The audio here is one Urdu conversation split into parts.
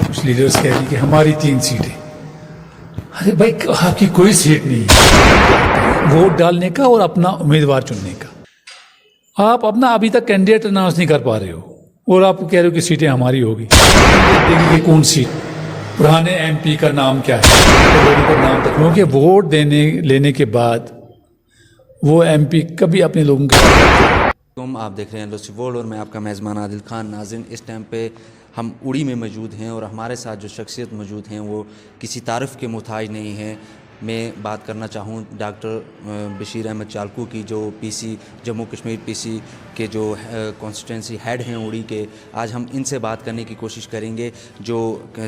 کچھ لیڈرز کہہ رہے ہیں کہ ہماری 3 سیٹیں. ارے بھائی آپ کی کوئی سیٹ نہیں ہے ووٹ ڈالنے کا اور اپنا امیدوار چننے کا. آپ اپنا ابھی تک کینڈیڈیٹ اناؤنس نہیں کر پا رہے ہو اور آپ کہہ رہے ہو کہ سیٹیں ہماری ہوگی. دیکھیں کہ کون سی پرانے ایم پی کا نام کیا ہے لوگوں کا نام تک, کیونکہ ووٹ لینے کے بعد وہ ایم پی کبھی اپنے لوگوں کے آپ دیکھ رہے ہیں لوسی ورلڈ اور میں آپ کا میزبان عادل خان. ناظرین, اس ٹائم پہ ہم اڑی میں موجود ہیں اور ہمارے ساتھ جو شخصیت موجود ہیں وہ کسی تعارف کے محتاج نہیں ہیں. میں بات کرنا چاہوں ڈاکٹر بشیر احمد چالکو کی, جو پی سی جموں کشمیر پی سی کے جو کانسٹیٹوئنسی ہیڈ ہیں اڑی کے. آج ہم ان سے بات کرنے کی کوشش کریں گے, جو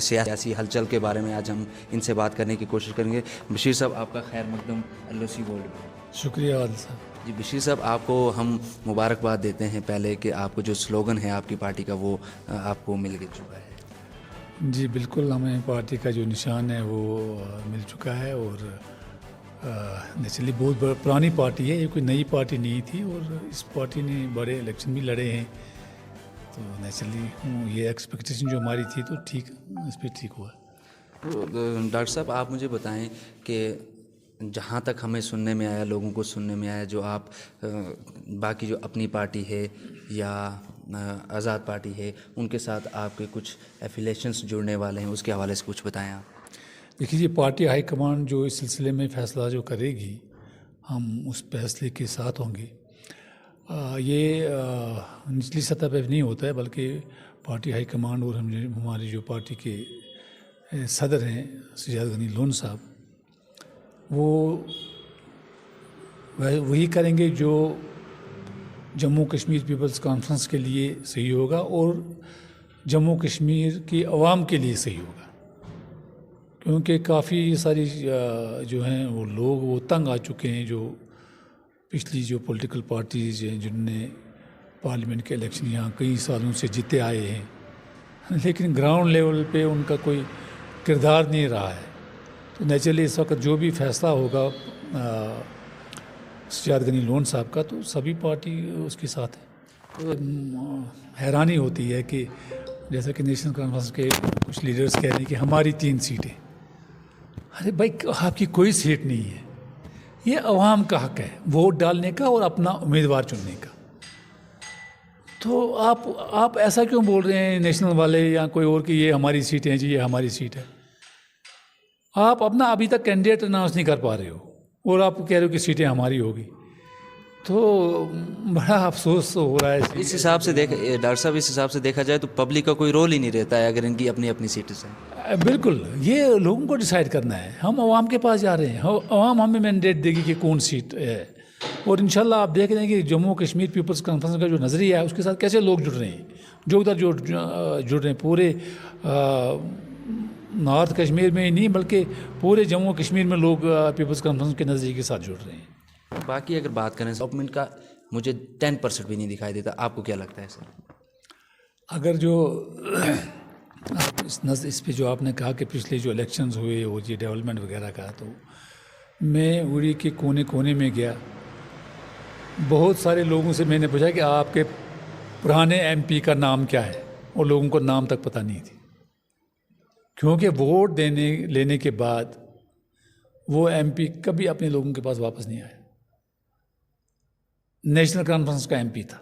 سیاسی ہلچل کے بارے میں آج ہم ان سے بات کرنے کی کوشش کریں گے. بشیر صاحب, آپ کا خیر مقدم لوسی ورلڈ میں. شکریہ عادل صاحب. جی بشیر صاحب, آپ کو ہم مبارکباد دیتے ہیں پہلے کہ آپ کو جو سلوگن ہے آپ کی پارٹی کا وہ آپ کو مل چکا ہے. جی بالکل, ہمیں پارٹی کا جو نشان ہے وہ مل چکا ہے اور نیچرلی بہت پرانی پارٹی ہے, یہ کوئی نئی پارٹی نہیں تھی اور اس پارٹی نے بڑے الیکشن بھی لڑے ہیں, تو نیچرلی یہ ایکسپیکٹیشن جو ہماری تھی تو ٹھیک اس پہ ٹھیک ہوا. تو ڈاکٹر صاحب, آپ مجھے بتائیں کہ جہاں تک ہمیں سننے میں آیا, لوگوں کو سننے میں آیا, جو آپ باقی جو اپنی پارٹی ہے یا آزاد پارٹی ہے ان کے ساتھ آپ کے کچھ ایفیلیشنس جڑنے والے ہیں, اس کے حوالے سے کچھ بتائیں آپ. دیکھیے, پارٹی ہائی کمانڈ جو اس سلسلے میں فیصلہ جو کرے گی ہم اس فیصلے کے ساتھ ہوں گے. یہ نچلی سطح پہ نہیں ہوتا ہے بلکہ پارٹی ہائی کمانڈ اور ہماری جو پارٹی کے صدر ہیں سجاد غنی لون صاحب, وہ وہی کریں گے جو جموں کشمیر پیپلز کانفرنس کے لیے صحیح ہوگا اور جموں کشمیر کی عوام کے لیے صحیح ہوگا, کیونکہ کافی ساری جو ہیں وہ لوگ وہ تنگ آ چکے ہیں, جو پچھلی جو پولیٹیکل پارٹیز ہیں جن نے پارلیمنٹ کے الیکشن یہاں کئی سالوں سے جیتے آئے ہیں, لیکن گراؤنڈ لیول پہ ان کا کوئی کردار نہیں رہا ہے. تو نیچرلی اس وقت جو بھی فیصلہ ہوگا سجاد غنی لون صاحب کا, تو سبھی پارٹی اس کے ساتھ ہے. تو حیرانی ہوتی ہے کہ جیسا کہ نیشنل کانفرنس کے کچھ لیڈرز کہہ رہے ہیں کہ ہماری 3 سیٹیں. ارے بھائی آپ کی کوئی سیٹ نہیں ہے, یہ عوام کا حق ہے ووٹ ڈالنے کا اور اپنا امیدوار چننے کا. تو آپ ایسا کیوں بول رہے ہیں نیشنل والے یا کوئی اور کہ یہ ہماری سیٹیں ہیں, جی یہ ہماری سیٹ ہے. آپ اپنا ابھی تک کینڈیڈیٹ اناؤنس نہیں کر پا رہے ہو اور آپ کہہ رہے ہو کہ سیٹیں ہماری ہوگی, تو بڑا افسوس ہو رہا ہے. اس حساب سے ڈاکٹر صاحب, اس حساب سے دیکھا جائے تو پبلک کا کوئی رول ہی نہیں رہتا ہے اگر ان کی اپنی سیٹیں ہیں. بالکل, یہ لوگوں کو ڈیسائیڈ کرنا ہے. ہم عوام کے پاس جا رہے ہیں, عوام ہمیں مینڈیٹ دے گی کہ کون سیٹ ہے, اور انشاءاللہ آپ دیکھ رہے ہیں کہ جموں کشمیر پیپلز کانفرنس کا جو نظریہ ہے اس کے ساتھ کیسے لوگ جڑ رہے ہیں, جو ادھر جڑ رہے ہیں پورے نارتھ کشمیر میں ہی نہیں بلکہ پورے جموں کشمیر میں لوگ پیپلز کانفرنس کے نظریے کے ساتھ جڑ رہے ہیں. باقی اگر بات کریں ڈیولپمنٹ کا, مجھے 10% بھی نہیں دکھائی دیتا. آپ کو کیا لگتا ہے سر؟ اگر جو اس پہ جو آپ نے کہا کہ پچھلے جو الیکشنز ہوئے اور یہ ڈیولپمنٹ وغیرہ کا, تو میں اڑی کے کونے کونے میں گیا, بہت سارے لوگوں سے میں نے پوچھا کہ آپ کے پرانے ایم پی کا نام کیا ہے, اور لوگوں کو نام تک پتہ نہیں تھی, کیونکہ ووٹ لینے کے بعد وہ ایم پی کبھی اپنے لوگوں کے پاس واپس نہیں آیا. نیشنل کانفرنس کا ایم پی تھا.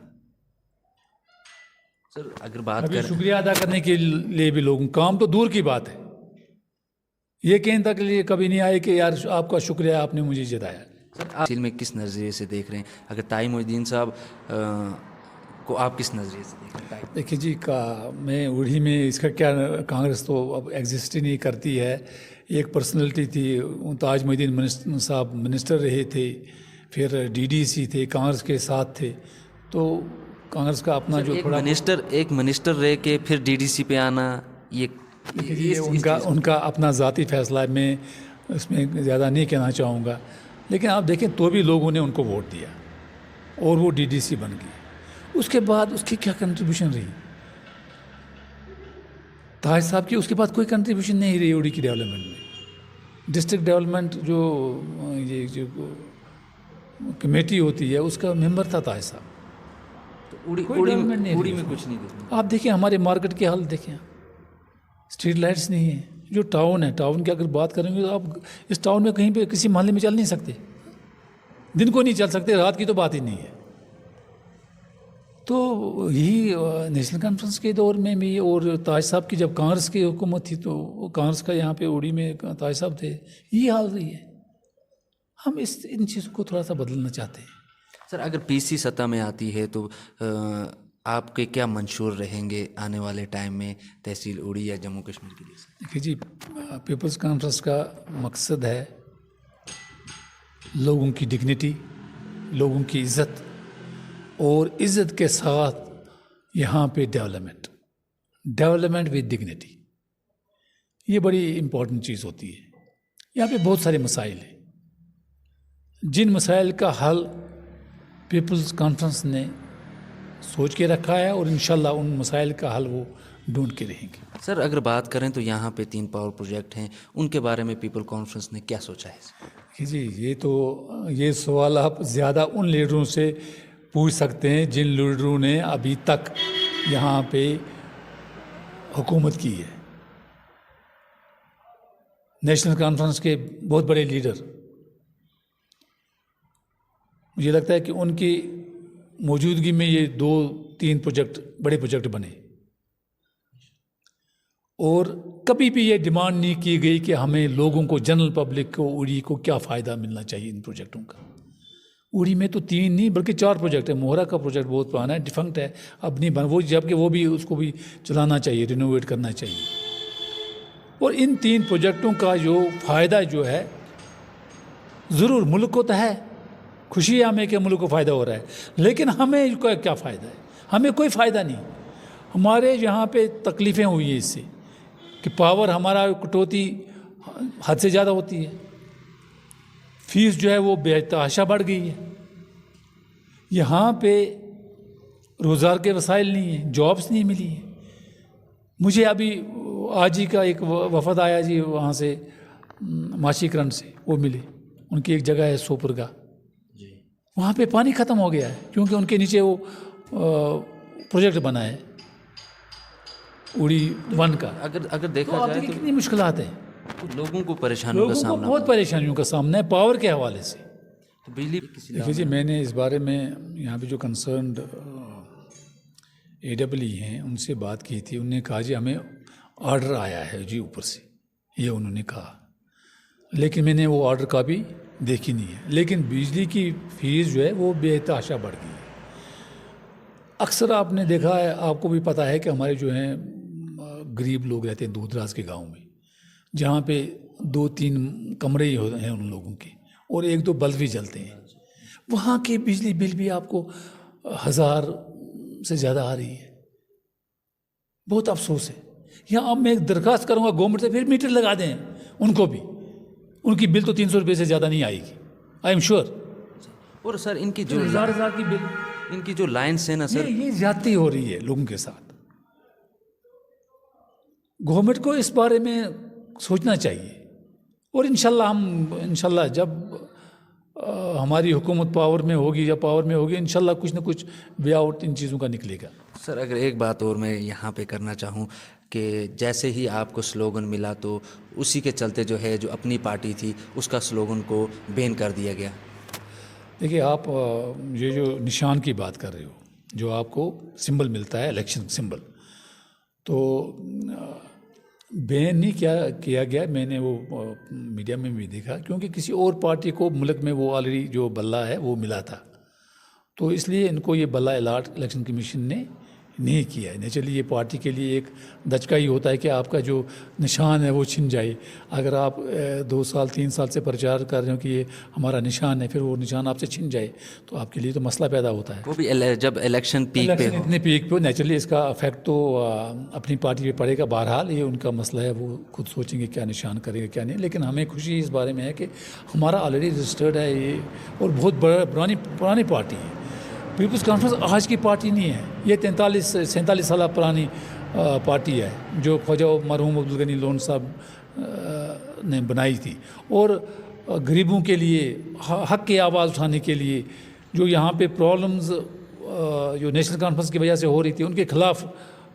سر اگر بات ابھی کریں, شکریہ ادا کرنے کے لیے بھی لوگوں, کام تو دور کی بات ہے, یہ کہنے تک لیے کبھی نہیں آئے کہ یار آپ کا شکریہ, آپ نے مجھے جتایا. سر آپ میں کس نظریے سے دیکھ رہے ہیں, اگر طاہر محی الدین صاحب کو آپ کس نظریے سے دیکھ رہے ہیں؟ دیکھیے جی, میں اڑی میں اس کا کیا, کانگریس تو اب ایگزسٹ ہی نہیں کرتی ہے. ایک پرسنلٹی تھی, طاہر محی الدین صاحب منسٹر رہے تھے, پھر DDC تھے, کانگریس کے ساتھ تھے, تو کانگریس کا اپنا جو تھوڑا ایک منسٹر رہ کے پھر DDC پہ آنا, یہ ان کا اپنا ذاتی فیصلہ ہے, میں اس میں زیادہ نہیں کہنا چاہوں گا. لیکن آپ دیکھیں تو بھی لوگوں نے ان کو ووٹ دیا اور وہ DDC بن گئی. اس کے بعد اس کی کیا کنٹریبیوشن رہی طاہر صاحب کی؟ اس کے بعد کوئی کنٹریبیوشن نہیں رہی اڑی کی ڈیولپمنٹ میں. ڈسٹرکٹ ڈیولپمنٹ یہ جو کمیٹی ہوتی ہے اس کا ممبر تھا طاہر صاحب. اڑی میں کچھ نہیں دیکھنا. آپ دیکھیں ہمارے مارکیٹ کی حالت دیکھیں, اسٹریٹ لائٹس نہیں ہیں. جو ٹاؤن ہے, ٹاؤن کی اگر بات کریں گے تو آپ اس ٹاؤن میں کہیں پہ کسی محلے میں چل نہیں سکتے, دن کو نہیں چل سکتے, رات کی تو بات ہی نہیں ہے. تو یہی نیشنل کانفرنس کے دور میں بھی, اور تاج صاحب کی جب کانگریس کی حکومت تھی تو کانگریس کا یہاں پہ اوڑی میں تاج صاحب تھے, یہی حال رہی ہے. ہم ان چیزوں کو تھوڑا سا بدلنا چاہتے ہیں. سر اگر پی سی سطح میں آتی ہے تو آپ کے کیا منشور رہیں گے آنے والے ٹائم میں تحصیل اوڑی یا جموں کشمیر کے لیے؟ دیکھیے جی, پیپلز کانفرنس کا مقصد ہے لوگوں کی ڈگنیٹی, لوگوں کی عزت, اور عزت کے ساتھ یہاں پہ ڈیولپمنٹ ود ڈگنیٹی. یہ بڑی امپورٹنٹ چیز ہوتی ہے. یہاں پہ بہت سارے مسائل ہیں, جن مسائل کا حل پیپلز کانفرنس نے سوچ کے رکھا ہے, اور انشاءاللہ ان مسائل کا حل وہ ڈھونڈ کے رہیں گے. سر اگر بات کریں تو یہاں پہ 3 پاور پروجیکٹ ہیں, ان کے بارے میں پیپل کانفرنس نے کیا سوچا ہے؟ جی یہ سوال آپ زیادہ ان لیڈروں سے پوچھ سکتے ہیں جن لیڈروں نے ابھی تک یہاں پہ حکومت کی ہے. نیشنل کانفرنس کے بہت بڑے لیڈر, مجھے لگتا ہے کہ ان کی موجودگی میں یہ 2-3 بڑے پروجیکٹ بنے, اور کبھی بھی یہ ڈیمانڈ نہیں کی گئی کہ ہمیں لوگوں کو, جنرل پبلک کو, اوڑی کو کیا فائدہ ملنا چاہیے ان پروجیکٹوں کا. اوڑی میں تو 3 نہیں بلکہ 4 پروجیکٹ ہیں. موہرا کا پروجیکٹ بہت پرانا ہے, ڈیفنکٹ ہے, اب نہیں وہ, جبکہ وہ بھی اس کو بھی چلانا چاہیے, رینوویٹ کرنا چاہیے. اور ان 3 پروجیکٹوں کا جو فائدہ جو ہے ضرور ملک کو تو ہے, خوشی ہے ہمیں کہ ملک کو فائدہ ہو رہا ہے, لیکن ہمیں کیا فائدہ ہے؟ ہمیں کوئی فائدہ نہیں. ہمارے یہاں پہ تکلیفیں ہوئی ہیں اس سے کہ پاور ہمارا کٹوتی حد سے زیادہ ہوتی ہے, فیس جو ہے وہ بے تحاشا بڑھ گئی ہے. یہاں پہ روزگار کے وسائل نہیں ہیں, جابس نہیں ملی ہیں. مجھے ابھی آج ہی کا ایک وفد آیا جی وہاں سے, ماشی کرن سے, وہ ملے. ان کی ایک جگہ ہے سوپرگا, وہاں پہ پانی ختم ہو گیا ہے کیونکہ ان کے نیچے وہ پروجیکٹ بنا ہے اوڑی 1 کا. اگر دیکھا جائے تو کتنی مشکلات ہیں, لوگوں کو پریشانیوں کا سامنا, بہت پریشانیوں کا سامنا ہے پاور کے حوالے سے. بجلی دیکھیے جی, میں نے اس بارے میں یہاں پہ جو کنسرنڈ AEE ہیں ان سے بات کی تھی. انہوں نے کہا جی ہمیں آرڈر آیا ہے جی اوپر سے, یہ انہوں نے کہا, لیکن میں نے وہ آرڈر کاپی دیکھی نہیں ہے. لیکن بجلی کی فیس جو ہے وہ بے تحاشا بڑھ گئی ہے. اکثر آپ نے دیکھا ہے, آپ کو بھی پتہ ہے کہ ہمارے جو ہیں غریب لوگ رہتے ہیں دور دراز کے گاؤں میں, جہاں پہ 2-3 کمرے ہی ہیں ان لوگوں کے, اور 1-2 بلب بھی جلتے ہیں. وہاں کے بجلی بل بھی آپ کو 1000 سے زیادہ آ رہی ہے. بہت افسوس ہے. یہاں اب میں ایک درخواست کروں گا گورنمنٹ سے, پھر میٹر لگا دیں ان کو بھی, ان کی بل تو 300 روپے سے زیادہ نہیں آئے گی, آئی ایم شیور. اور سر ان کی جو 1000 کی بل, ان کی جو لائنس ہیں نا سر, یہ زیادتی ہو رہی ہے لوگوں کے ساتھ. گورنمنٹ کو اس بارے میں سوچنا چاہیے, اور انشاءاللہ جب ہماری حکومت پاور میں ہوگی یا پاور میں ہوگی, انشاءاللہ کچھ نہ کچھ وے آؤٹ ان چیزوں کا نکلے گا. سر اگر ایک بات اور میں یہاں پہ کرنا چاہوں کہ جیسے ہی آپ کو سلوگن ملا تو اسی کے چلتے جو ہے جو اپنی پارٹی تھی اس کا سلوگن کو بین کر دیا گیا. دیکھیے آپ یہ جو نشان کی بات کر رہے ہو, جو آپ کو سمبل ملتا ہے الیکشن سمبل, تو بین نہیں کیا گیا. میں نے وہ میڈیا میں بھی دیکھا, کیونکہ کسی اور پارٹی کو ملک میں وہ آلریڈی جو بلہ ہے وہ ملا تھا, تو اس لیے ان کو یہ بلہ الاٹ الیکشن کمیشن نے نہیں کیا ہے. نیچرلی یہ پارٹی کے لیے ایک دھچکا ہی ہوتا ہے کہ آپ کا جو نشان ہے وہ چھن جائے. اگر آپ 2-3 سال سے پرچار کر رہے ہو کہ یہ ہمارا نشان ہے, پھر وہ نشان آپ سے چھن جائے تو آپ کے لیے تو مسئلہ پیدا ہوتا ہے. وہ بھی جب الیکشن پیک پہ ہو, اتنے پیک پہ, نیچرلی اس کا افیکٹ تو اپنی پارٹی پہ پڑے گا. بہرحال یہ ان کا مسئلہ ہے, وہ خود سوچیں گے کیا نشان کریں گے کیا نہیں. لیکن ہمیں خوشی اس بارے میں ہے کہ ہمارا آلریڈی رجسٹرڈ ہے یہ, اور بہت پرانی پارٹی ہے. پیپلز کانفرنس آج کی پارٹی نہیں ہے, یہ 43-47 سالہ پرانی پارٹی ہے جو خواجہ مرحوم عبدالغنی لون صاحب نے بنائی تھی. اور غریبوں کے لیے حق کی آواز اٹھانے کے لیے جو یہاں پہ پرابلمز جو نیشنل کانفرنس کی وجہ سے ہو رہی تھی ان کے خلاف